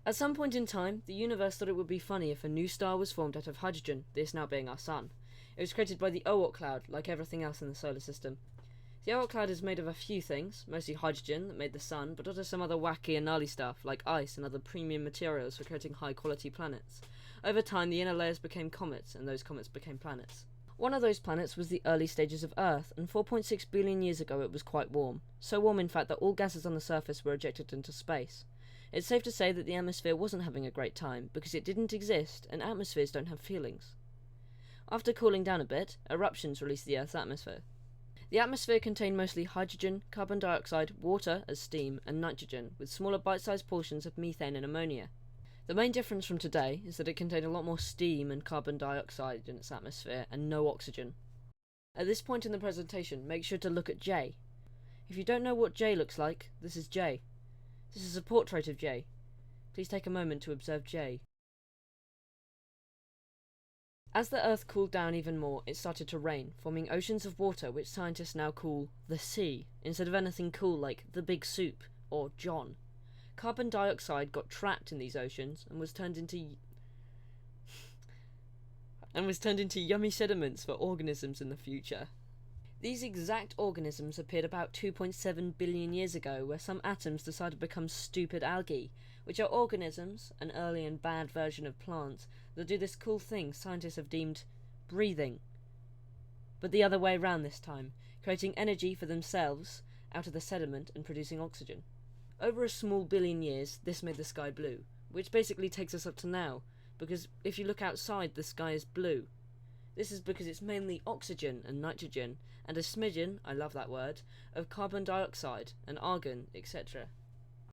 At some point in time, the universe thought it would be funny if a new star was formed out of hydrogen, this now being our sun. It was created by the Oort cloud, like everything else in the solar system. The Oort cloud is made of a few things, mostly hydrogen that made the sun, but also some other wacky and gnarly stuff, like ice and other premium materials for creating high-quality planets. Over time, the inner layers became comets, and those comets became planets. One of those planets was the early stages of Earth, and 4.6 billion years ago it was quite warm. So warm, in fact, that all gases on the surface were ejected into space. It's safe to say that the atmosphere wasn't having a great time, because it didn't exist, and atmospheres don't have feelings. After cooling down a bit, eruptions released the Earth's atmosphere. The atmosphere contained mostly hydrogen, carbon dioxide, water as steam, and nitrogen, with smaller bite-sized portions of methane and ammonia. The main difference from today is that it contained a lot more steam and carbon dioxide in its atmosphere, and no oxygen. At this point in the presentation, make sure to look at J. If you don't know what J looks like, this is J. This is a portrait of J. Please take a moment to observe J. As the Earth cooled down even more, it started to rain, forming oceans of water which scientists now call the sea, instead of anything cool like the Big Soup or John. Carbon dioxide got trapped in these oceans and was turned into yummy sediments for organisms in the future. These exact organisms appeared about 2.7 billion years ago, where some atoms decided to become stupid algae, which are organisms, an early and bad version of plants, that do this cool thing scientists have deemed breathing. But the other way around this time, creating energy for themselves out of the sediment and producing oxygen. Over a small billion years, this made the sky blue, which basically takes us up to now, because if you look outside, the sky is blue. This is because it's mainly oxygen and nitrogen, and a smidgen, I love that word, of carbon dioxide and argon, etc.